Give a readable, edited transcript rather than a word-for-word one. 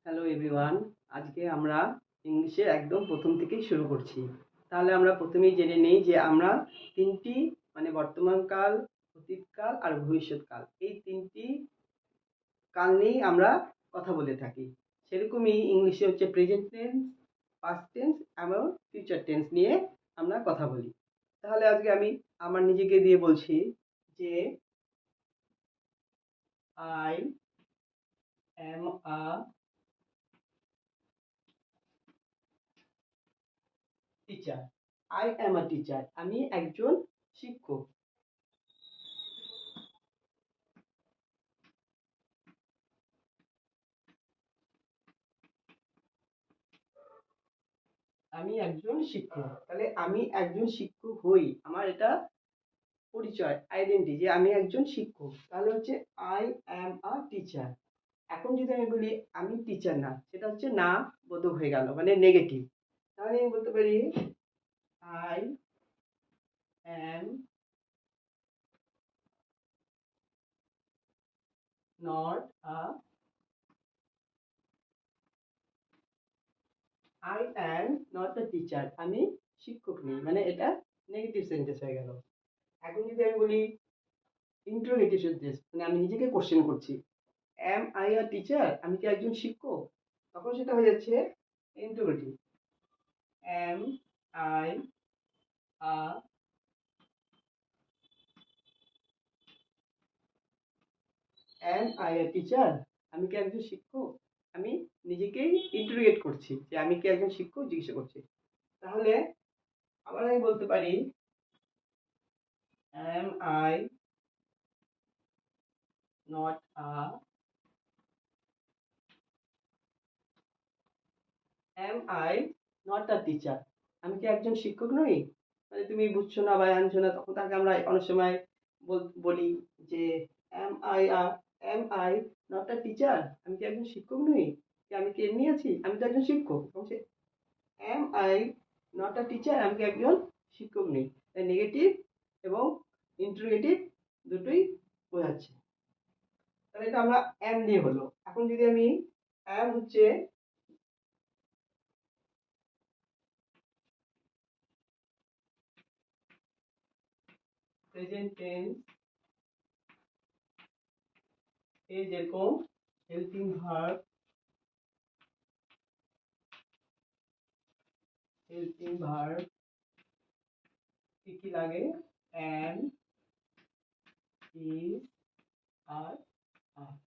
Hello everyone. আজকে আমরা ইংলিশের একদম প্রথম থেকেই শুরু করছি। তাহলে আমরা প্রথমেই জেনে নেই যে আমরা তিনটি বর্তমানকাল, অতীতকাল আর ভবিষ্যৎকাল, এই তিনটি কাল নিয়েই আমরা কথা বলে থাকি। সেরকমই ইংলিশে হচ্ছে প্রেজেন্ট টেন্স, পাস্ট টেন্স এবং ফিউচার টেন্স নিয়ে আমরা কথা বলি। তাহলে আজকে আমি আমার নিজেকে দিয়ে বলছি যে I am a teacher. I am a teacher, আমি একজন শিক্ষক। আমি একজন শিক্ষক। তাহলে আমি একজন শিক্ষক হই, আমার এটা পরিচয়, আইডেন্টি, যে আমি একজন শিক্ষক। তাহলে হচ্ছে আই অ্যাম আ টিচার। এখন যদি আমি বলি আমি টিচার না, সেটা হচ্ছে না বোধক হয়ে গেল, মানে নেগেটিভ। তাহলে আমি বলতে পারি I am not a I am not a teacher, আমি শিক্ষক নেই, মানে এটা নেগেটিভ সেন্টেন্স হয়ে গেল। এখন যদি আমি বলি ইন্টারোগেটিভ সেন্টেন্স, মানে আমি নিজেকে কোশ্চেন করছি, অ্যাম আই আ টিচার, আমি কি একজন শিক্ষক, তখন সেটা হয়ে যাচ্ছে interrogative. Am I a am I a teacher, আমি কি একজন শিক্ষক, আমি নিজেকেই ইন্টারোগেট করছি যে আমি কি একজন শিক্ষক, জিজ্ঞাসা করছি। তাহলে আবার আমি বলতে পারি অ্যাম I not a am I not a teacher, আমি কি একজন শিক্ষক নই, মানে তুমি বুঝছো না বা আনছো না, তখন তাকে আমরা অনেক সময় বলি যে অ্যাম আই নট আ টিচার, আমি কি একজন শিক্ষক নই, যে আমি কি এমনি আছি, আমি তো একজন শিক্ষক। তখন সে am I not a teacher, আমি কি একজন শিক্ষক নেই। তাই নেগেটিভ এবং ইন্টারোগেটিভ দুটোই বোঝাচ্ছে। তাহলে এটা আমরা অ্যাম দিয়ে হলো। এখন যদি আমি অ্যাম হচ্ছে প্রেজেন্ট টেন্স, এই যেরকম হেল্পিং ভার্ব, কি কি লাগে, অ্যাম, ইজ, আর,